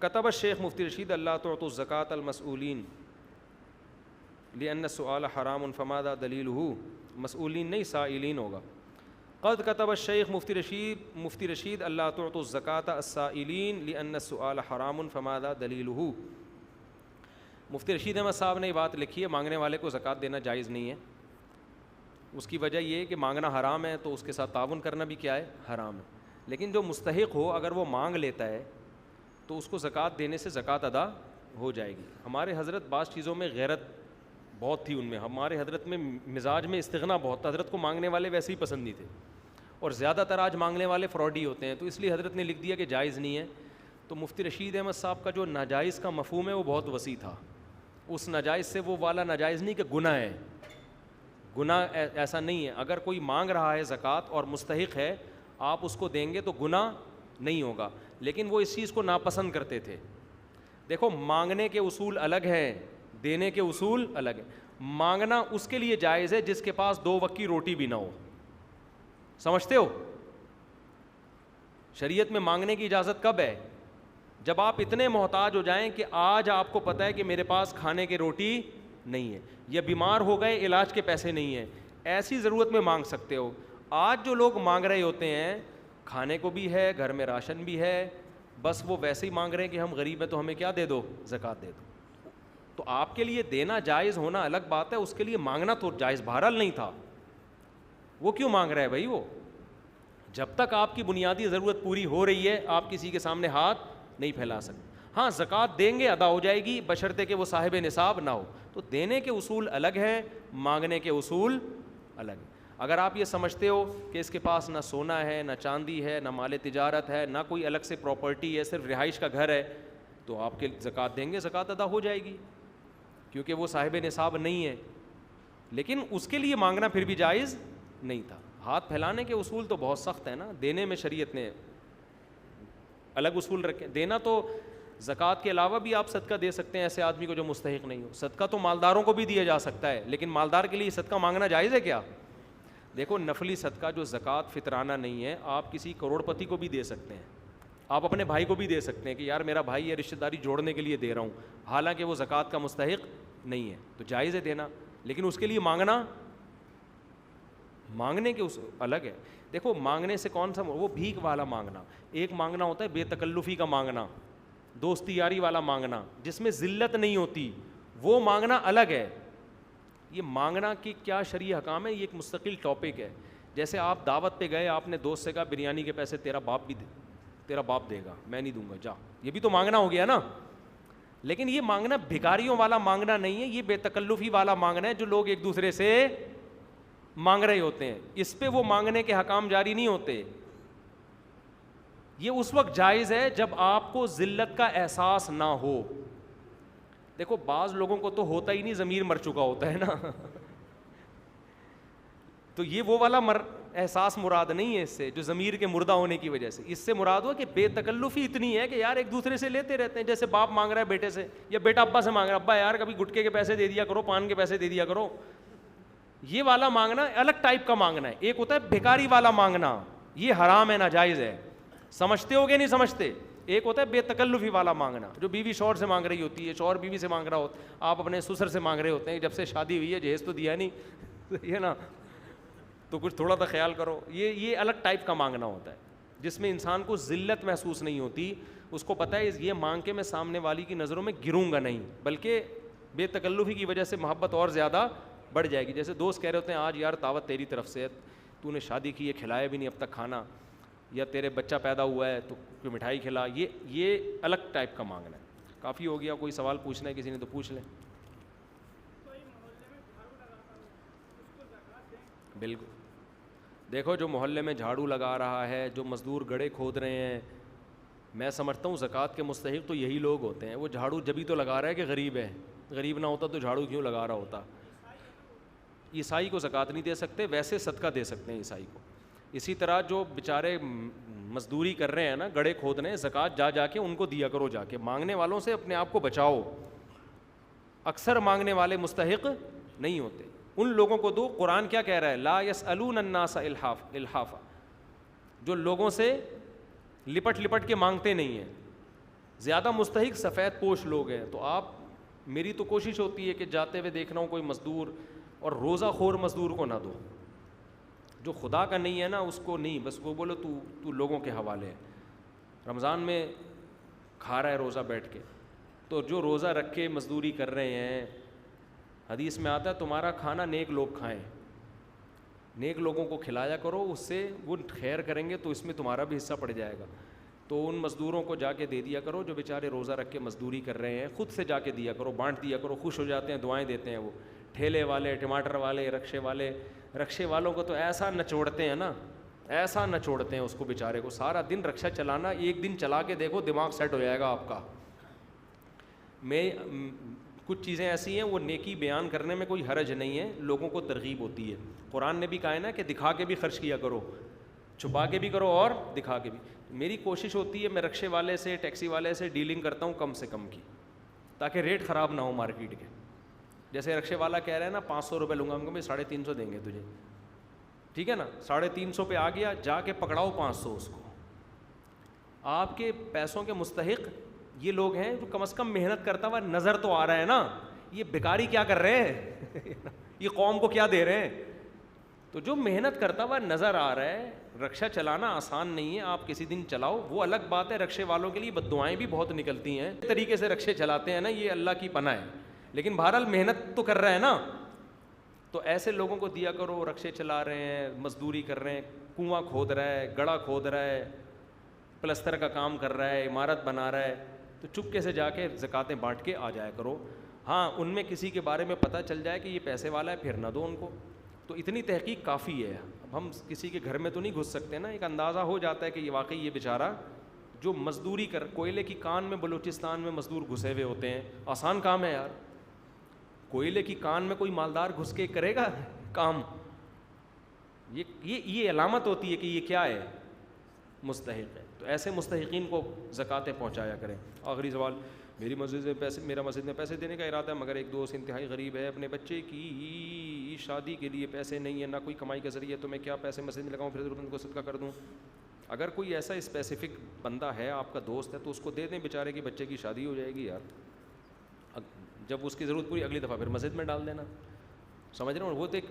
کتب الشیخ مفتی رشید اللہ تعطوا الزکاۃ المسئولین لأن السؤال حرام فماذا دلیلہ، مسئولین نہیں سائلین ہوگا. قد کتب الشیخ مفتی رشید اللہ تعطوا الزکاۃ السائلین لأن السؤال حرام فماذا دلیلہ. مفتی رشید احمد صاحب نے یہ بات لکھی ہے، مانگنے والے کو زکوٰۃ دینا جائز نہیں ہے. اس کی وجہ یہ ہے کہ مانگنا حرام ہے تو اس کے ساتھ تعاون کرنا بھی کیا ہے، حرام ہے. لیکن جو مستحق ہو اگر وہ مانگ لیتا ہے تو اس کو زکوٰۃ دینے سے زکوٰۃ ادا ہو جائے گی. ہمارے حضرت بعض چیزوں میں غیرت بہت تھی، ان میں ہمارے حضرت میں مزاج میں استغنا بہت تھا. حضرت کو مانگنے والے ویسے ہی پسند نہیں تھے، اور زیادہ تر آج مانگنے والے فراڈی ہوتے ہیں، تو اس لیے حضرت نے لکھ دیا کہ جائز نہیں ہے. تو مفتی رشید احمد صاحب کا جو ناجائز کا مفہوم ہے وہ بہت وسیع تھا. اس ناجائز سے وہ والا ناجائز نہیں کہ گناہ ہے، گناہ ایسا نہیں ہے. اگر کوئی مانگ رہا ہے زکوٰۃ اور مستحق ہے، آپ اس کو دیں گے تو گناہ نہیں ہوگا. لیکن وہ اس چیز کو ناپسند کرتے تھے. دیکھو مانگنے کے اصول الگ ہیں، دینے کے اصول الگ ہیں. مانگنا اس کے لیے جائز ہے جس کے پاس 2 وقت کی روٹی بھی نہ ہو. سمجھتے ہو؟ شریعت میں مانگنے کی اجازت کب ہے؟ جب آپ اتنے محتاج ہو جائیں کہ آج آپ کو پتہ ہے کہ میرے پاس کھانے کی روٹی نہیں ہے، یا بیمار ہو گئے علاج کے پیسے نہیں ہیں، ایسی ضرورت میں مانگ سکتے ہو. آج جو لوگ مانگ رہے ہوتے ہیں کھانے کو بھی ہے، گھر میں راشن بھی ہے، بس وہ ویسے ہی مانگ رہے ہیں کہ ہم غریب ہیں تو ہمیں کیا دے دو، زکوٰۃ دے دو. تو آپ کے لیے دینا جائز ہونا الگ بات ہے، اس کے لیے مانگنا تو جائز بہرحال نہیں تھا. وہ کیوں مانگ رہا ہے بھائی؟ وہ جب تک آپ کی بنیادی ضرورت پوری ہو رہی ہے آپ کسی کے سامنے ہاتھ نہیں پھیلا سکتے. ہاں زکوٰۃ دیں گے ادا ہو جائے گی بشرطے کہ وہ صاحب نصاب نہ ہو. تو دینے کے اصول الگ ہیں، مانگنے کے اصول الگ ہیں. اگر آپ یہ سمجھتے ہو کہ اس کے پاس نہ سونا ہے، نہ چاندی ہے، نہ مال تجارت ہے، نہ کوئی الگ سے پراپرٹی ہے، صرف رہائش کا گھر ہے، تو آپ کے زکوٰۃ دیں گے، زکوٰۃ ادا ہو جائے گی کیونکہ وہ صاحب نصاب نہیں ہے. لیکن اس کے لیے مانگنا پھر بھی جائز نہیں تھا. ہاتھ پھیلانے کے اصول تو بہت سخت ہے نا. دینے میں شریعت نے الگ اصول رکھے. دینا تو زکوٰۃ کے علاوہ بھی آپ صدقہ دے سکتے ہیں ایسے آدمی کو جو مستحق نہیں ہو. صدقہ تو مالداروں کو بھی دیا جا سکتا ہے، لیکن مالدار کے لیے صدقہ مانگنا جائز ہے کیا؟ دیکھو نفلی صدقہ جو زکوٰۃ فطرانہ نہیں ہے، آپ کسی کروڑ پتی کو بھی دے سکتے ہیں، آپ اپنے بھائی کو بھی دے سکتے ہیں کہ یار میرا بھائی یہ رشتہ داری جوڑنے کے لیے دے رہا ہوں، حالانکہ وہ زکوٰۃ کا مستحق نہیں ہے، تو جائز ہے دینا. لیکن اس کے لیے مانگنے کے اس الگ ہے. دیکھو مانگنے سے کون سا، وہ بھیک والا مانگنا، ایک مانگنا ہوتا ہے بے تکلفی کا مانگنا، دوستی یاری والا مانگنا جس میں ذلت نہیں ہوتی، وہ مانگنا الگ ہے. یہ مانگنا کی کیا شرعی حکام ہے، یہ ایک مستقل ٹاپک ہے. جیسے آپ دعوت پہ گئے، آپ نے دوست سے کہا بریانی کے پیسے تیرا باپ دے گا، میں نہیں دوں گا، جا. یہ بھی تو مانگنا ہو گیا نا. لیکن یہ مانگنا بھکاریوں والا مانگنا نہیں ہے، یہ بے تکلفی والا مانگنا ہے جو لوگ ایک دوسرے سے مانگ رہے ہوتے ہیں. اس پہ وہ مانگنے کے حکام جاری نہیں ہوتے. یہ اس وقت جائز ہے جب آپ کو ذلت کا احساس نہ ہو. دیکھو بعض لوگوں کو تو ہوتا ہی نہیں، ضمیر مر چکا ہوتا ہے نا تو یہ وہ والا احساس مراد نہیں ہے اس سے، جو ضمیر کے مردہ ہونے کی وجہ سے. اس سے مراد ہوا کہ بے تکلفی اتنی ہے کہ یار ایک دوسرے سے لیتے رہتے ہیں. جیسے باپ مانگ رہا ہے بیٹے سے، یا بیٹا ابا سے مانگ رہا ہے، ابا یار کبھی گٹکے کے پیسے دے دیا کرو، پان کے پیسے دے دیا کرو. یہ والا مانگنا الگ ٹائپ کا مانگنا ہے. ایک ہوتا ہے بھکاری والا مانگنا، یہ حرام ہے، ناجائز ہے. سمجھتے ہو گے نہیں سمجھتے؟ ایک ہوتا ہے بے تکلفی والا مانگنا، جو بیوی شوہر سے مانگ رہی ہوتی ہے، شوہر بیوی سے مانگ رہا ہوتا ہے، آپ اپنے سسر سے مانگ رہے ہوتے ہیں، جب سے شادی ہوئی ہے جہیز تو دیا نہیں یہ نا، تو کچھ تھوڑا سا خیال کرو. یہ الگ ٹائپ کا مانگنا ہوتا ہے جس میں انسان کو ذلت محسوس نہیں ہوتی. اس کو پتہ ہے یہ مانگ کے میں سامنے والی کی نظروں میں گروں گا نہیں، بلکہ بے تکلفی کی وجہ سے محبت اور زیادہ بڑھ جائے گی. جیسے دوست کہہ رہے ہوتے ہیں آج یار دعوت تیری طرف سے، تو نے شادی کی ہے کھلایا بھی نہیں اب تک کھانا، یا تیرے بچہ پیدا ہوا ہے تو کوئی مٹھائی کھلا. یہ الگ ٹائپ کا مانگنا ہے. کافی ہو گیا، کوئی سوال پوچھنا ہے کسی نے تو پوچھ لیں. بالکل. دیکھو جو محلے میں جھاڑو لگا رہا ہے، جو مزدور گڑھے کھود رہے ہیں، میں سمجھتا ہوں زکوٰۃ کے مستحق تو یہی لوگ ہوتے ہیں. وہ جھاڑو جبھی تو لگا رہا ہے کہ غریب ہے، غریب نہ ہوتا تو جھاڑو کیوں لگا رہا ہوتا. عیسائی کو زکوٰۃ نہیں دے سکتے، ویسے صدقہ دے سکتے ہیں عیسائی کو. اسی طرح جو بیچارے مزدوری کر رہے ہیں نا، گڑھے کھود رہے ہیں، زکوٰۃ جا کے ان کو دیا کرو. جا کے مانگنے والوں سے اپنے آپ کو بچاؤ. اکثر مانگنے والے مستحق نہیں ہوتے، ان لوگوں کو دو. قرآن کیا کہہ رہا ہے؟ لا یسألون الناس الحافا، جو لوگوں سے لپٹ لپٹ کے مانگتے نہیں ہیں. زیادہ مستحق سفید پوش لوگ ہیں. تو آپ, میری تو کوشش ہوتی ہے کہ جاتے ہوئے دیکھ رہا ہوں کوئی مزدور, اور روزہ خور مزدور کو نہ دو. جو خدا کا نہیں ہے نا اس کو نہیں, بس وہ بولو تو لوگوں کے حوالے ہے. رمضان میں کھا رہا ہے روزہ بیٹھ کے, تو جو روزہ رکھ کے مزدوری کر رہے ہیں, حدیث میں آتا ہے تمہارا کھانا نیک لوگ کھائیں, نیک لوگوں کو کھلایا کرو, اس سے وہ خیر کریں گے تو اس میں تمہارا بھی حصہ پڑ جائے گا. تو ان مزدوروں کو جا کے دے دیا کرو جو بیچارے روزہ رکھ کے مزدوری کر رہے ہیں, خود سے جا کے دیا کرو, بانٹ دیا کرو, خوش ہو جاتے ہیں, دعائیں دیتے ہیں. وہ ٹھیلے والے, ٹماٹر والے, رکشے والوں کو تو ایسا نچوڑتے ہیں نا, ایسا نچوڑتے ہیں اس کو بیچارے کو. سارا دن رکشہ چلانا, ایک دن چلا کے دیکھو دماغ سیٹ ہو جائے گا آپ کا. میں کچھ چیزیں ایسی ہیں وہ نیکی بیان کرنے میں کوئی حرج نہیں ہے, لوگوں کو ترغیب ہوتی ہے. قرآن نے بھی کہا ہے نا کہ دکھا کے بھی خرچ کیا کرو, چھپا کے بھی کرو اور دکھا کے بھی. میری کوشش ہوتی ہے میں رکشے والے سے, ٹیکسی والے سے ڈیلنگ کرتا ہوں کم سے کم کی, تاکہ ریٹ خراب نہ ہو مارکیٹ کے. جیسے رکشے والا کہہ رہا ہے نا 500 روپے لوں گا, ہم کو 350 دیں گے تجھے, ٹھیک ہے نا, 350 پہ آ گیا, جا کے پکڑاؤ 500 اس کو. آپ کے پیسوں کے مستحق یہ لوگ ہیں جو کم از کم محنت کرتا ہوا نظر تو آ رہا ہے نا. یہ بیکاری کیا کر رہے ہیں, یہ قوم کو کیا دے رہے ہیں. تو جو محنت کرتا ہوا نظر آ رہا ہے, رکشہ چلانا آسان نہیں ہے, آپ کسی دن چلاؤ. وہ الگ بات ہے, رکشے والوں کے لیے بد دعائیں بھی بہت نکلتی ہیں, طریقے سے رکشے چلاتے ہیں نا, یہ اللہ کی پناہ ہے, لیکن بہرحال محنت تو کر رہا ہے نا. تو ایسے لوگوں کو دیا کرو, رکشے چلا رہے ہیں, مزدوری کر رہے ہیں, کنواں کھود رہا ہے, گڑھا کھود رہا ہے, پلستر کا کام کر رہا ہے, عمارت بنا رہا ہے, تو چپکے سے جا کے زکاتیں بانٹ کے آ جایا کرو. ہاں ان میں کسی کے بارے میں پتہ چل جائے کہ یہ پیسے والا ہے, پھر نہ دو ان کو. تو اتنی تحقیق کافی ہے. اب ہم کسی کے گھر میں تو نہیں گھس سکتے نا, ایک اندازہ ہو جاتا ہے کہ یہ واقعی یہ بیچارہ جو مزدوری کوئلے کی کان میں بلوچستان میں مزدور گھسے ہوئے ہوتے ہیں, آسان کام ہے یار. کوئلے کی کان میں کوئی مالدار گھس کے کرے گا کام؟ یہ علامت ہوتی ہے کہ یہ کیا ہے, مستحق ہے. تو ایسے مستحقین کو زکاتیں پہنچایا کریں. آخری سوال, میرا مسجد میں پیسے دینے کا ارادہ ہے, مگر ایک دوست انتہائی غریب ہے, اپنے بچے کی شادی کے لیے پیسے نہیں ہے, نہ کوئی کمائی کا ذریعہ, تو میں کیا پیسے مسجد میں لگاؤں, پھر ضرورت مند کو صدقہ کر دوں؟ اگر کوئی ایسا اسپیسیفک بندہ ہے, آپ کا دوست ہے, تو اس کو دے دیں, بیچارے کی بچے کی شادی ہو جائے گی یار. جب اس کی ضرورت پوری, اگلی دفعہ پھر مسجد میں ڈال دینا. سمجھ رہے ہو, وہ تو ایک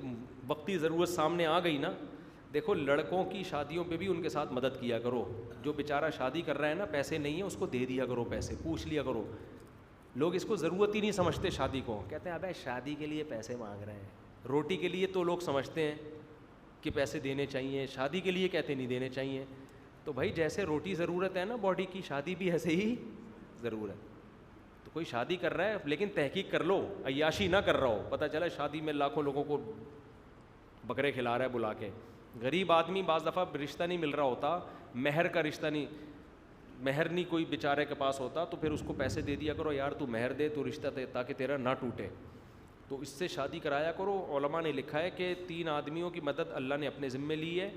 وقتی ضرورت سامنے آ گئی نا. دیکھو لڑکوں کی شادیوں پہ بھی ان کے ساتھ مدد کیا کرو. جو بیچارہ شادی کر رہا ہے نا, پیسے نہیں ہیں, اس کو دے دیا کرو پیسے, پوچھ لیا کرو. لوگ اس کو ضرورت ہی نہیں سمجھتے شادی کو, کہتے ہیں ابے شادی کے لیے پیسے مانگ رہے ہیں. روٹی کے لیے تو لوگ سمجھتے ہیں کہ پیسے دینے چاہیے, شادی کے لیے کہتے نہیں دینے چاہیے. تو بھائی جیسے روٹی ضرورت ہے نا باڈی کی, شادی بھی ایسے ہی ضرورت. تو کوئی شادی کر رہا ہے لیکن تحقیق کر لو, عیاشی نہ کر رہا ہو. پتہ چلا شادی میں لاکھوں لوگوں کو بکرے کھلا رہا ہے بلا کے. غریب آدمی بعض دفعہ رشتہ نہیں مل رہا ہوتا, مہر کا رشتہ نہیں, مہر نہیں کوئی بیچارے کے پاس ہوتا, تو پھر اس کو پیسے دے دیا کرو, یار تو مہر دے, تو رشتہ دے تاکہ تیرا نہ ٹوٹے. تو اس سے شادی کرایا کرو. علماء نے لکھا ہے کہ 3 آدمیوں کی مدد اللہ نے اپنے ذمے لی ہے.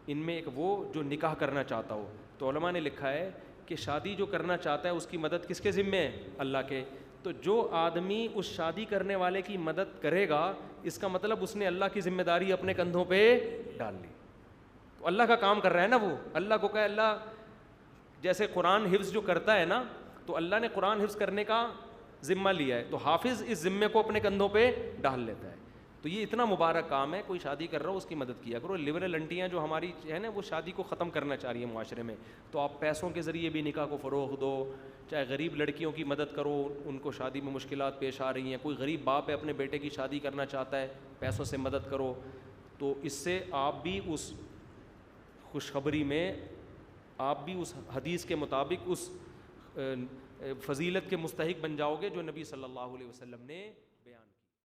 ان میں ایک وہ جو نکاح کرنا چاہتا ہو, تو علماء نے لکھا ہے کہ شادی جو کرنا چاہتا ہے اس کی مدد کس کے ذمے ہے؟ اللہ کے. تو جو آدمی اس شادی کرنے والے کی مدد کرے گا, اس کا مطلب اس نے اللہ کی ذمہ داری اپنے کندھوں پہ ڈال لی. تو اللہ کا کام کر رہا ہے نا وہ. اللہ کو کہے, اللہ جیسے قرآن حفظ جو کرتا ہے نا, تو اللہ نے قرآن حفظ کرنے کا ذمہ لیا ہے, تو حافظ اس ذمے کو اپنے کندھوں پہ ڈال لیتا ہے. تو یہ اتنا مبارک کام ہے. کوئی شادی کر رہا ہو اس کی مدد کیا کرو. لبرل انٹیاں جو ہماری ہے نا, وہ شادی کو ختم کرنا چاہ رہی ہیں معاشرے میں, تو آپ پیسوں کے ذریعے بھی نکاح کو فروغ دو. چاہے غریب لڑکیوں کی مدد کرو, ان کو شادی میں مشکلات پیش آ رہی ہیں. کوئی غریب باپ ہے اپنے بیٹے کی شادی کرنا چاہتا ہے, پیسوں سے مدد کرو. تو اس سے آپ بھی اس خوشخبری میں, آپ بھی اس حدیث کے مطابق اس فضیلت کے مستحق بن جاؤ گے جو نبی صلی اللہ علیہ وسلم نے